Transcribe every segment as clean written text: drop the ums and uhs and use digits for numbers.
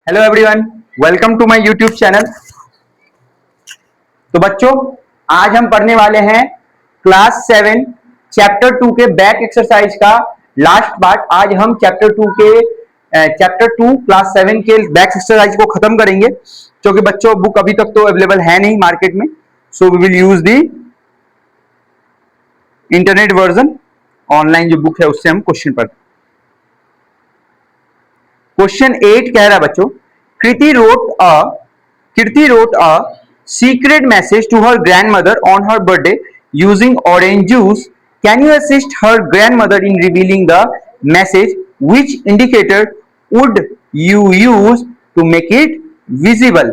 Hello everyone, welcome to my YouTube channel. तो बच्चों, आज हम पढ़ने वाले हैं क्लास 7 चैप्टर 2 के बैक एक्सरसाइज का लास्ट पार्ट। आज हम चैप्टर 2 क्लास 7 के बैक एक्सरसाइज को खत्म करेंगे, क्योंकि बच्चों बुक अभी तक तो अवेलेबल है नहीं मार्केट में। So we will use the internet version, online जो बुक है उससे हम क्वेश्चन पढ़ते हैं। क्वेश्चन 8 कह रहा है बच्चों, Kirti wrote a secret message to her grandmother on her birthday using orange juice. Can you assist her grandmother in revealing the message? Which indicator would you use to make it visible?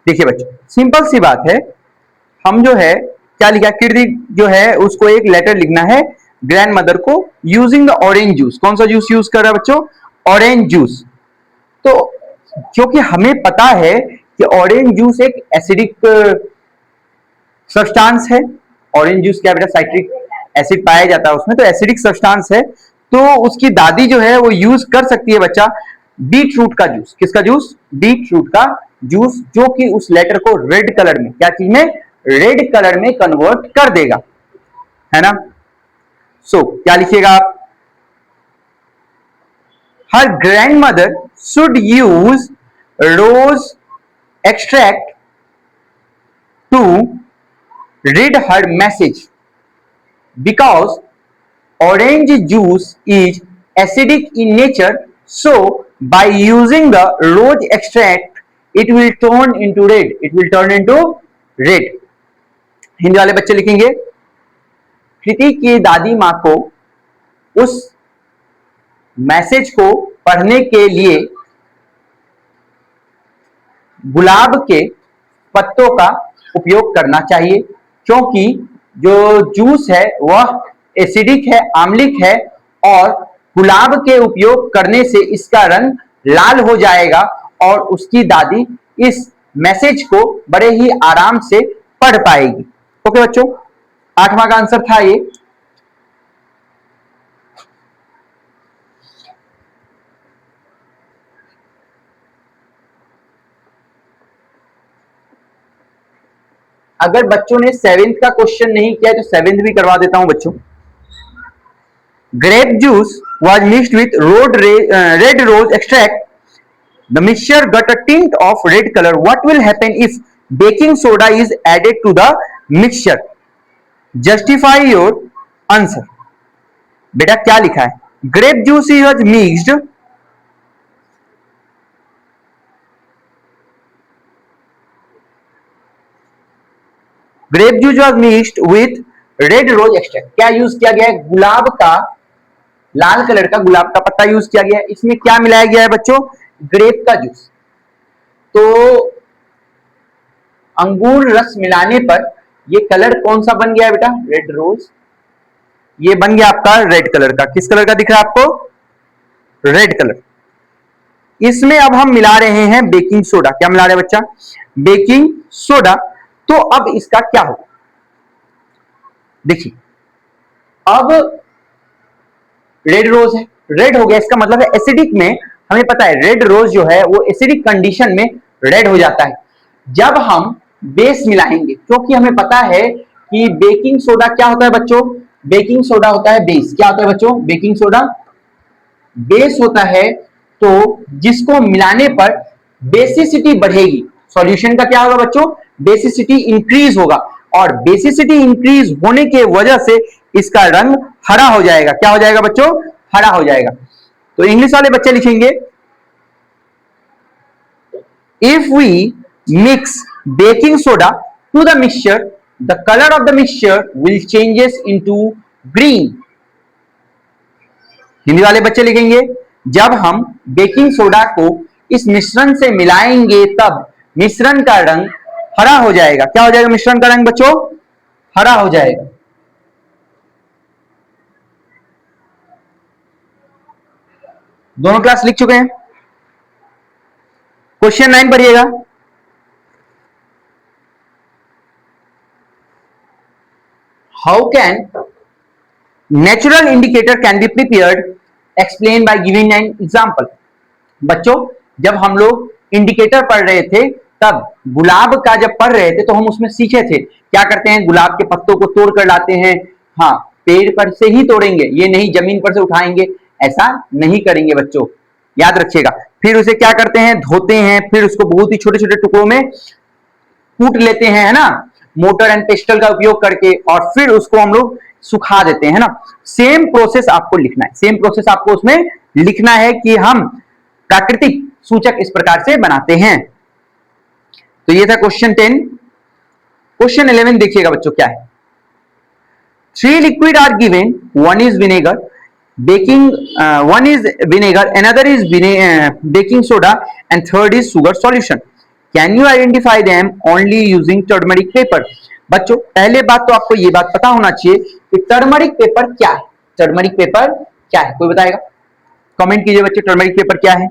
देखिए बच्चों, simple सी बात है। हम जो है क्या लिखा, कीर्ति जो है उसको एक लेटर लिखना है ग्रैंड मदर को यूजिंग द ऑरेंज जूस। कौन सा जूस यूज कर रहा है बच्चों? Orange juice. तो क्योंकि हमें पता है कि ऑरेंज जूस एक एसिडिक सब्सटेंस है। ऑरेंज जूस क्या बेटा, साइट्रिक एसिड पाया जाता है उसमें, तो एसिडिक सब्सटेंस है। तो उसकी दादी जो है वो यूज कर सकती है बच्चा बीट रूट का जूस। किसका जूस? बीट रूट का जूस, जो कि उस लेटर को रेड कलर में, क्या चीज में, रेड कलर में कन्वर्ट कर देगा, है ना। सो क्या लिखिएगा आप? Her grandmother should use rose extract to read her message because orange juice is acidic in nature, so by using the rose extract it will turn into red. Hindi वाले बच्चे लिखेंगे, कृति की दादी माँ को उस मैसेज को पढ़ने के लिए गुलाब के पत्तों का उपयोग करना चाहिए, क्योंकि जो जूस है वह एसिडिक है, आम्लिक है, और गुलाब के उपयोग करने से इसका रंग लाल हो जाएगा और उसकी दादी इस मैसेज को बड़े ही आराम से पढ़ पाएगी। ओके बच्चों, 8वां का आंसर था ये। अगर बच्चों ने 7th का क्वेश्चन नहीं किया तो 7th भी करवा देता हूं बच्चों। Grape juice was mixed with red rose extract. The mixture got a tint of red color. What will happen if baking soda is added to the mixture? Justify your answer. बेटा क्या लिखा है? Grape juice was mixed. Grape juice was mixed with red rose extract. क्या use किया गया है? गुलाब का, लाल colour का गुलाब का पत्ता यूज किया गया है। इसमें क्या मिलाया गया है बच्चों? ग्रेप का जूस। तो अंगूर रस मिलाने पर ये कलर कौन सा बन गया है बेटा? Red rose. ये बन गया आपका रेड कलर का। किस कलर का दिख रहा है आपको? Red colour. इसमें अब हम मिला रहे हैं बेकिंग सोडा। क्या मिला रहे हैं बच्चा? Baking soda. तो अब इसका क्या होगा? देखिए, अब रेड रोज है, रेड हो गया, इसका मतलब है एसिडिक में, हमें पता है रेड रोज जो है वो एसिडिक कंडीशन में रेड हो जाता है। जब हम बेस मिलाएंगे, क्योंकि हमें पता है कि बेकिंग सोडा क्या होता है बच्चों? बेकिंग सोडा होता है बेस। क्या होता है बच्चों? बेकिंग सोडा बेस होता है। तो जिसको मिलाने पर बेसिसिटी बढ़ेगी, सॉल्यूशन का क्या होगा बच्चों? बेसिसिटी इंक्रीज होगा, और बेसिसिटी इंक्रीज होने के वजह से इसका रंग हरा हो जाएगा। क्या हो जाएगा बच्चों? हरा हो जाएगा। तो इंग्लिश वाले बच्चे लिखेंगे, if we mix baking soda to the mixture the colour of the mixture will changes into green. Hindi वाले बच्चे लिखेंगे, जब हम बेकिंग सोडा को इस मिश्रण से मिलाएंगे तब मिश्रण का रंग हरा हो जाएगा। क्या हो जाएगा? मिश्रण का रंग बच्चों हरा हो जाएगा। दोनों क्लास लिख चुके हैं। क्वेश्चन 9 पढ़िएगा। How can natural indicator can be prepared? Explain by giving an example. बच्चों जब हम लोग इंडिकेटर पढ़ रहे थे तब गुलाब का जब पढ़ रहे थे तो हम उसमें सीखे थे क्या करते हैं, गुलाब के पत्तों को तोड़ कर लाते हैं। हाँ, पेड़ पर से ही तोड़ेंगे, ये नहीं जमीन पर से उठाएंगे, ऐसा नहीं करेंगे बच्चों, याद रखिएगा। फिर उसे क्या करते हैं, धोते हैं, फिर उसको बहुत ही छोटे छोटे टुकड़ों में कूट लेते हैं, है ना, मोटर एंड पेस्टल का उपयोग करके, और फिर उसको हम लोग सुखा देते हैं, है ना। सेम प्रोसेस आपको लिखना है, सेम प्रोसेस आपको उसमें लिखना है कि हम प्राकृतिक सूचक इस प्रकार से बनाते हैं। तो ये था क्वेश्चन 10। क्वेश्चन 11 देखिएगा बच्चों क्या है। 3 liquid are given, one is vinegar, one is vinegar, another is baking soda, and third is sugar solution. Can you identify them only using turmeric paper? बच्चों पहले बात तो आपको ये बात पता होना चाहिए कि टर्मरिक पेपर क्या है। टर्मरिक पेपर क्या है, कोई बताएगा? कमेंट कीजिए बच्चों, टर्मरिक पेपर क्या है।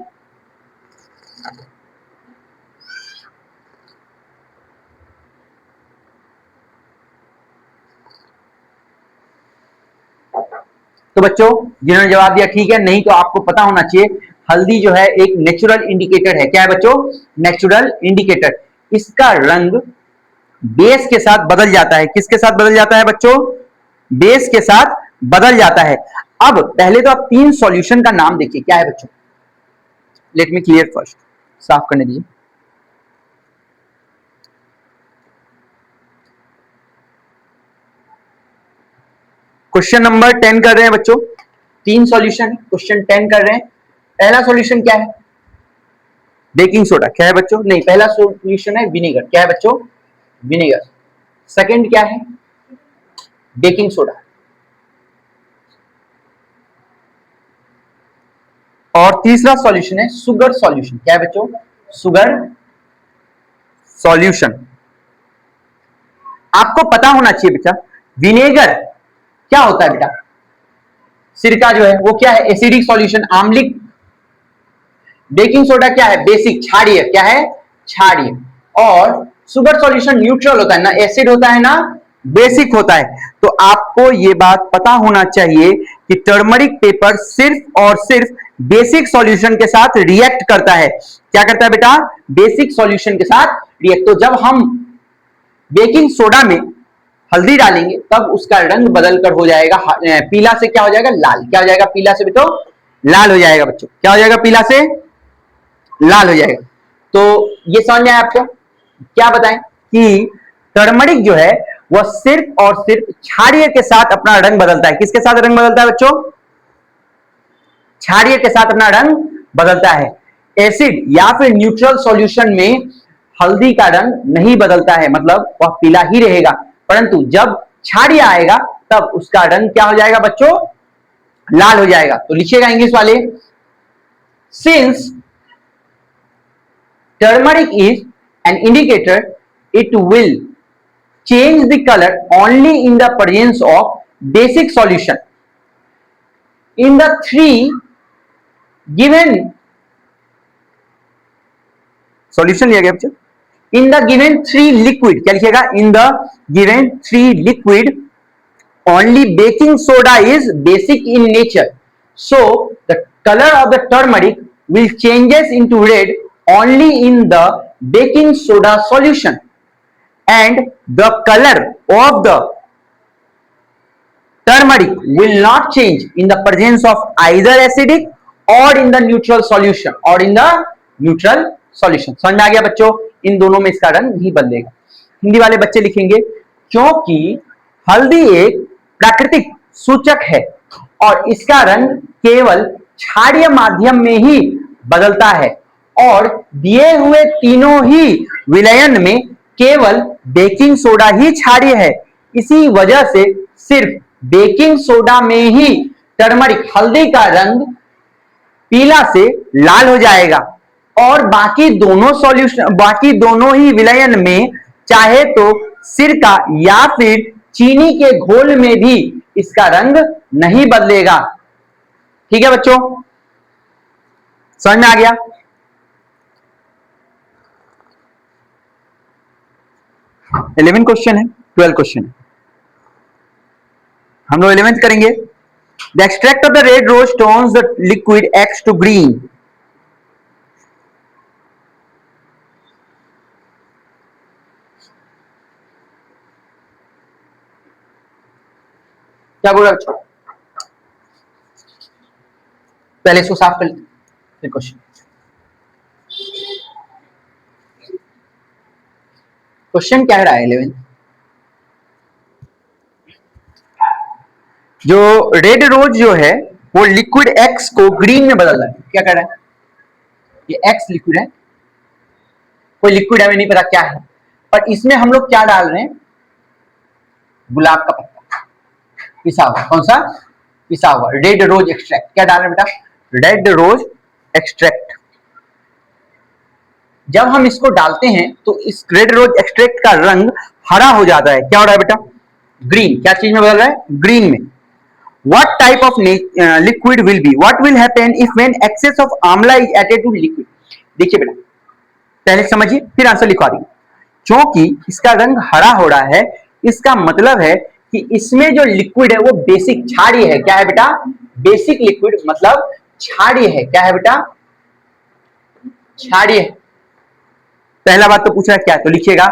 तो बच्चों जिन्होंने जवाब दिया ठीक है, नहीं तो आपको पता होना चाहिए हल्दी जो है एक नेचुरल इंडिकेटर है। क्या है बच्चों? Natural indicator. इसका रंग बेस के साथ बदल जाता है। किसके साथ बदल जाता है बच्चों? बेस के साथ बदल जाता है। अब पहले तो आप 3 सॉल्यूशन का नाम देखिए क्या है बच्चों। लेट मी क्लियर फर्स्ट, साफ करने दीजिए। क्वेश्चन नंबर 10 कर रहे हैं बच्चों, 3 सॉल्यूशन, क्वेश्चन 10 कर रहे हैं। पहला सॉल्यूशन क्या है? Baking soda. क्या है बच्चों? नहीं, पहला सॉल्यूशन है विनेगर। क्या है बच्चों? विनेगर। सेकंड क्या है? Baking soda. और तीसरा सॉल्यूशन है सुगर सॉल्यूशन। क्या है बच्चों? Sugar solution. आपको पता होना चाहिए बेटा विनेगर क्या होता है बेटा। सिरका जो है वो क्या है? एसिडिक सॉल्यूशन, आम्लिक। बेकिंग सोडा क्या है? बेसिक, क्षारीय। क्या है? क्षारीय। और सुगर सॉल्यूशन न्यूट्रल होता है, ना एसिड होता है ना बेसिक होता है। तो आपको ये बात पता होना चाहिए कि टर्मरिक पेपर सिर्फ और सिर्फ बेसिक सॉल्यूशन के साथ रिएक्ट करता है। क्या करता है बेटा? बेसिक सॉल्यूशन के साथ रिएक्ट। तो जब हम बेकिंग सोडा में हल्दी डालेंगे तब उसका रंग बदल कर हो जाएगा पीला से क्या हो जाएगा? लाल। क्या हो जाएगा? पीला से बेटो लाल हो जाएगा बच्चों। क्या हो जाएगा? पीला से लाल हो जाएगा। तो ये समझ में आया आपको? क्या बताएं कि टर्मरिक जो है वह सिर्फ और सिर्फ क्षारीय के साथ अपना रंग बदलता है। किसके साथ रंग बदलता है बच्चों? क्षारीय के साथ अपना रंग बदलता है। एसिड या फिर न्यूट्रल सॉल्यूशन में हल्दी का रंग नहीं बदलता है, मतलब वह पीला ही रहेगा। परंतु जब क्षारीय आएगा तब उसका रंग क्या हो जाएगा बच्चों? लाल हो जाएगा। तो लिखिएगा इंग्लिश वाले, since turmeric is an indicator, it will change the color only in the presence of basic solution. In the 3 given solution लिया गया बच्चों, in the given 3 liquid, क्या लिखिएगा? in the given 3 liquid only baking soda is basic in nature, so the color of the turmeric will changes into red only in the baking soda solution, and the color of the turmeric will not change in the presence of either acidic or in the neutral solution, or in the neutral solution. समझ में आ गया बच्चों? इन दोनों में इसका रंग नहीं बदलेगा। हिंदी वाले बच्चे लिखेंगे क्योंकि हल्दी एक प्राकृतिक सूचक है और इसका रंग केवल क्षारीय माध्यम में ही बदलता है, और दिए हुए तीनों ही विलयन में केवल बेकिंग सोडा ही क्षारीय है। इसी वजह से सिर्फ बेकिंग सोडा में ही टर्मरिक हल्दी का रंग पीला से लाल हो जाएगा, और बाकी दोनों ही विलयन में चाहे तो सिरका या फिर चीनी के घोल में भी इसका रंग नहीं बदलेगा। ठीक है बच्चों, समझ में आ गया? इलेवेंथ क्वेश्चन है, 12 क्वेश्चन है, हम लोग 11th करेंगे। The extract of the red rose turns the liquid X to green. क्या बोल रहा है बच्चों? पहले इसको साफ कर लेते फिर क्वेश्चन। क्वेश्चन क्या रहा है 11? जो रेड रोज जो है वो लिक्विड एक्स को ग्रीन में बदल रहा है। क्या कर रहा है? ये एक्स लिक्विड है, कोई लिक्विड है, हमें नहीं पता क्या है, पर इसमें हम लोग क्या डाल रहे हैं? गुलाब का पत्ता पिसा हुआ। कौन सा? पिसा हुआ रेड रोज एक्सट्रैक्ट। क्या डाल रहे हैं बेटा? Red rose extract. जब हम इसको डालते हैं तो इस रेड रोज एक्सट्रैक्ट का रंग हरा हो जाता है। क्या हो रहा है बेटा? ग्रीन। क्या चीज में बदल रहा है? ग्रीन में। What type of liquid will be? What will happen if when excess of आंवला is added to liquid? देखिए बेटा, पहले समझिए फिर आंसर लिखवा देंगे। क्योंकि इसका रंग हरा हो रहा है, इसका मतलब है कि इसमें जो लिक्विड है वो बेसिक क्षारीय है। क्या है बेटा? बेसिक लिक्विड मतलब क्षारीय है। क्या है बेटा? क्षारीय। पहला बात तो पूछ रहा है क्या, तो लिखिएगा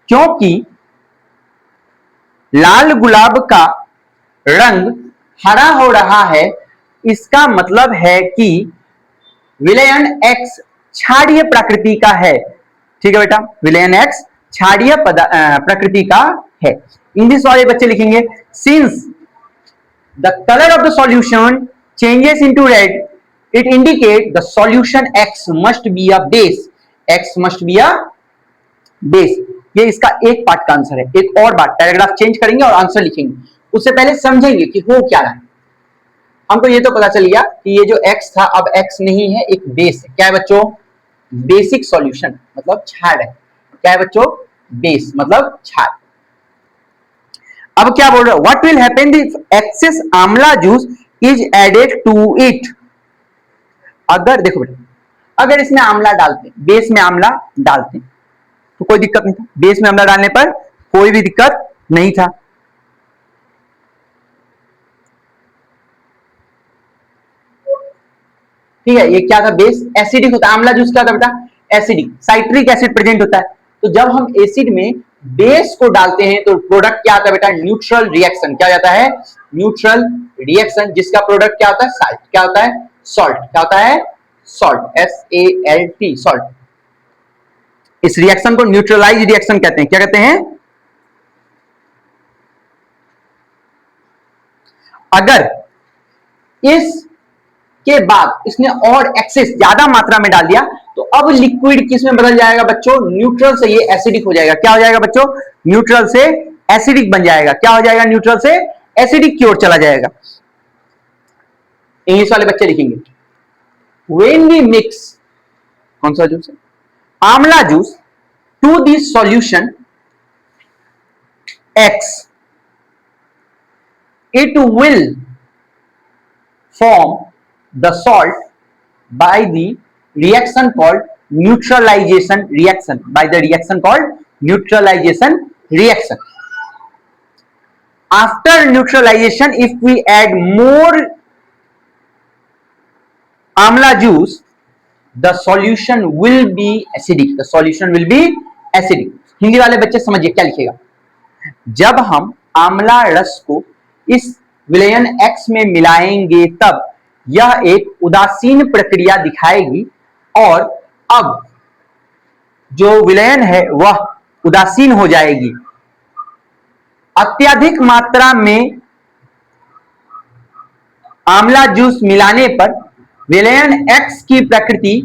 क्योंकि लाल गुलाब का रंग हरा हो रहा है, इसका मतलब है कि विलयन एक्स क्षारीय प्रकृति का है। ठीक है बेटा, विलयन एक्स क्षारीय प्रकृति का है। इंग्लिश वाले बच्चे लिखेंगे since the colour of the solution changes into read it indicate the solution x must be a base. X must be a base. ये इसका एक पार्ट का आंसर है। एक और बात, पैराग्राफ चेंज करेंगे और आंसर लिखेंगे, उससे पहले समझेंगे कि हो क्या रहा है। हमको ये तो पता चल गया कि ये जो x था अब x नहीं है, एक बेस है। क्या है बच्चों? बेसिक सॉल्यूशन मतलब क्षार है। क्या है बच्चों? बेस मतलब क्षार। अब क्या बोल रहे हो? What will happen if excess amla juice is added to it? अगर देखो बेटा, अगर इसमें आंवला डालते, बेस में आंवला डालते तो कोई दिक्कत नहीं था। बेस में आंवला डालने पर कोई भी दिक्कत नहीं था। ठीक है, ये क्या था? बेस एसिडिक होता है। आंवला जूस क्या होता है बेटा? एसिडिक, साइट्रिक एसिड प्रेजेंट होता है। तो जब हम एसिड में बेस को डालते हैं तो प्रोडक्ट क्या आता है बेटा? Neutral reaction. क्या जाता है? न्यूट्रल रिएक्शन, जिसका प्रोडक्ट क्या होता है? साल्ट। क्या होता है? सॉल्ट। क्या होता है? Salt, SALT, salt. इस रिएक्शन को न्यूट्रलाइज रिएक्शन कहते हैं। क्या कहते हैं? अगर इस के बाद इसने और एक्सेस ज्यादा मात्रा में डाल दिया तो अब लिक्विड किस में बदल जाएगा बच्चों? न्यूट्रल से ये एसिडिक हो जाएगा। क्या हो जाएगा बच्चों? न्यूट्रल से एसिडिक बन जाएगा। क्या हो जाएगा? न्यूट्रल से एसिडिक की ओर चला जाएगा। इंग्लिश वाले बच्चे लिखेंगे व्हेन वी मिक्स, कौन सा जूस है? आंवला juice to this solution X, it will form the salt by the reaction called neutralization reaction, by the reaction called neutralization reaction. After neutralization, if we add more amla juice, the solution will be acidic. The solution will be acidic. Hindi वाले बच्चे समझिए क्या लिखेगा। जब हम आंवला रस को इस विलयन X में मिलाएंगे तब यह एक उदासीन प्रक्रिया दिखाएगी और अब जो विलयन है वह उदासीन हो जाएगी। अत्यधिक मात्रा में आंवला जूस मिलाने पर विलयन X की प्रकृति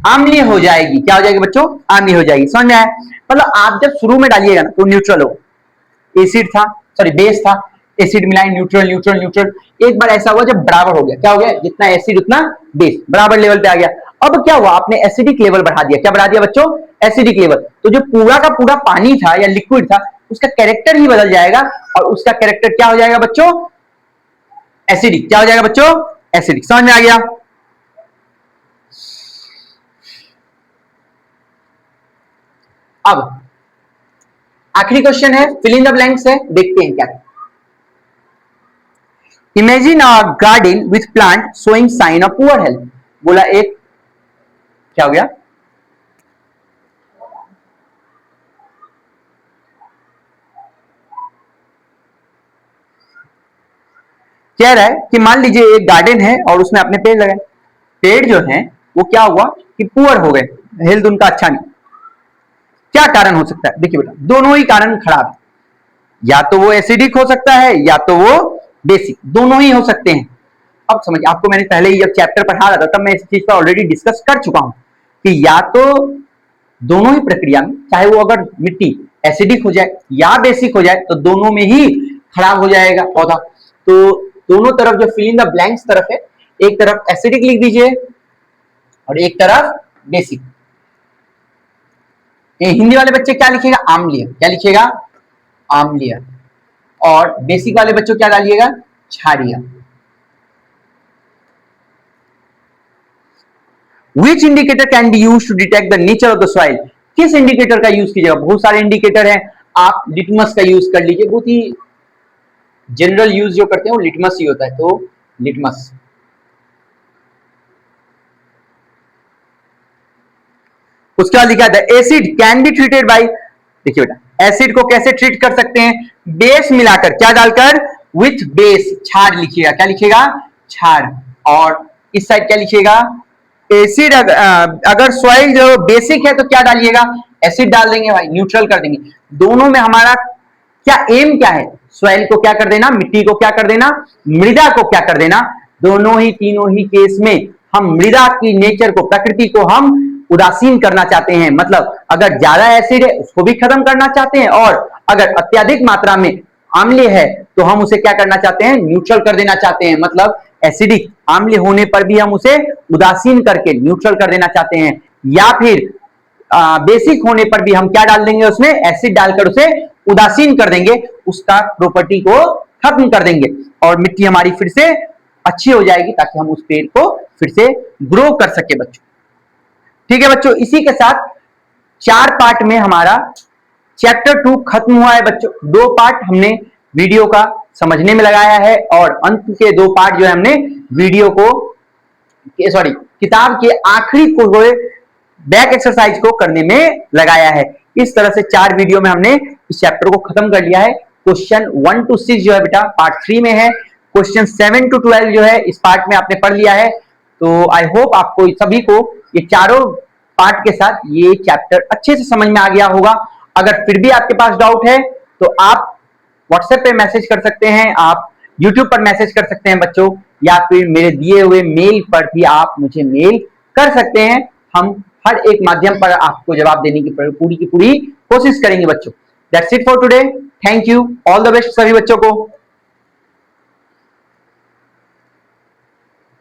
अम्लीय हो जाएगी। क्या हो जाएगी बच्चों? अम्लीय हो जाएगी। समझ में आया? मतलब आप जब शुरू में डालिएगा ना तो न्यूट्रल हो, एसिड था, सॉरी बेस था, एसिड मिलाए, न्यूट्रल न्यूट्रल न्यूट्रल। एक बार ऐसा हुआ जब बराबर हो गया, क्या हो गया? जितना एसिड उतना बेस, बराबर लेवल पे आ गया। अब क्या हुआ? आपने एसिडिक लेवल बढ़ा दिया। क्या बढ़ा दिया बच्चों? Acidic level. तो जो पूरा का पूरा पानी था या लिक्विड था उसका कैरेक्टर ही बदल जाएगा और उसका कैरेक्टर क्या हो जाएगा बच्चों? एसिडिक। क्या हो जाएगा बच्चों? एसिडिक। समझ में आ गया? अब आखिरी क्वेश्चन है, फिल इन द ब्लैंक्स है, देखते हैं क्या। Imagine a garden with plant showing sign of poor health. बोला एक, क्या हो गया? कह रहा है कि मान लीजिए एक गार्डन है और उसमें अपने पेड़ लगाए, पेड़ जो है वो क्या हुआ कि पुअर हो गए, हेल्थ उनका अच्छा नहीं। क्या कारण हो सकता है? देखिए बेटा, दोनों ही कारण खराब है, या तो वो एसिडिक हो सकता है या तो वो बेसिक, दोनों ही हो सकते हैं। अब समझिए, आपको मैंने पहले ही जब चैप्टर पढ़ा रहा था तब मैं इस चीज पर ऑलरेडी डिस्कस कर चुका हूं कि या तो दोनों ही प्रक्रिया में, चाहे वो अगर मिट्टी एसिडिक हो जाए या बेसिक हो जाए, तो दोनों में ही खराब हो जाएगा पौधा। तो दोनों तरफ जो फिल इन द ब्लैंक्स तरफ है, एक तरफ एसिडिक लिख दीजिए और एक तरफ बेसिक। हिंदी वाले बच्चे क्या लिखेगा? आम्लीय। क्या लिखेगा? आम्लीय। और बेसिक वाले बच्चों क्या डालिएगा? क्षारीय। Which indicator can be used to detect the nature of the soil? किस इंडिकेटर का यूज कीजिएगा? बहुत सारे इंडिकेटर हैं, आप लिटमस का यूज कर लीजिए, बहुत ही जनरल यूज जो करते हैं वो लिटमस ही होता है, तो लिटमस। उसके बाद लिखा था acid can be treated by, देखिए बेटा एसिड को कैसे ट्रीट कर सकते हैं? बेस मिलाकर, क्या डालकर? विथ बेस, क्षार लिखिएगा। क्या लिखिएगा? क्षार। और इस साइड क्या लिखिएगा? एसिड। अगर सॉइल जो बेसिक है तो क्या डालिएगा? एसिड डाल देंगे भाई, न्यूट्रल कर देंगे। दोनों में हमारा क्या एम क्या है? सॉइल को क्या कर देना? मिट्टी को क्या कर देना? मृदा को क्या कर देना? दोनों ही, तीनों ही केस में हम मृदा की नेचर को, प्रकृति को हम उदासीन करना चाहते हैं। मतलब अगर ज्यादा एसिड है उसको भी खत्म करना चाहते हैं, और अगर अत्यधिक मात्रा में आम्लीय है तो हम उसे क्या करना चाहते हैं? न्यूट्रल कर देना चाहते हैं। मतलब एसिडिक, आम्लीय होने पर भी हम उसे उदासीन करके न्यूट्रल कर देना चाहते हैं, या फिर बेसिक होने पर भी हम क्या डाल देंगे? उसमें एसिड डालकर उसे उदासीन कर देंगे, उसका प्रॉपर्टी को खत्म कर देंगे, और मिट्टी हमारी फिर से अच्छी हो जाएगी ताकि हम उस पेड़ को फिर से ग्रो कर सके बच्चों। ठीक है बच्चों, इसी के साथ 4 पार्ट में हमारा चैप्टर 2 खत्म हुआ है बच्चों। 2 पार्ट हमने वीडियो का समझने में लगाया है, और अंत के 2 पार्ट जो है हमने वीडियो को, सॉरी, किताब के आखिरी को बैक एक्सरसाइज को करने में लगाया है। इस तरह से 4 वीडियो में हमने इस चैप्टर को खत्म कर लिया है। क्वेश्चन 1 to 6 जो है बेटा पार्ट 3 में है, क्वेश्चन 7 to 12 जो है इस पार्ट में आपने पढ़ लिया है। तो आई होप आपको सभी को ये चारों पार्ट के साथ ये चैप्टर अच्छे से समझ में आ गया होगा। अगर फिर भी आपके पास डाउट है तो आप व्हाट्सएप पे मैसेज कर सकते हैं, आप यूट्यूब पर मैसेज कर सकते हैं बच्चों, या फिर मेरे दिए हुए मेल पर भी आप मुझे मेल कर सकते हैं। हम हर एक माध्यम पर आपको जवाब देने की पूरी कोशिश करेंगे बच्चों। That's it for today. Thank you, all the best सभी बच्चों को।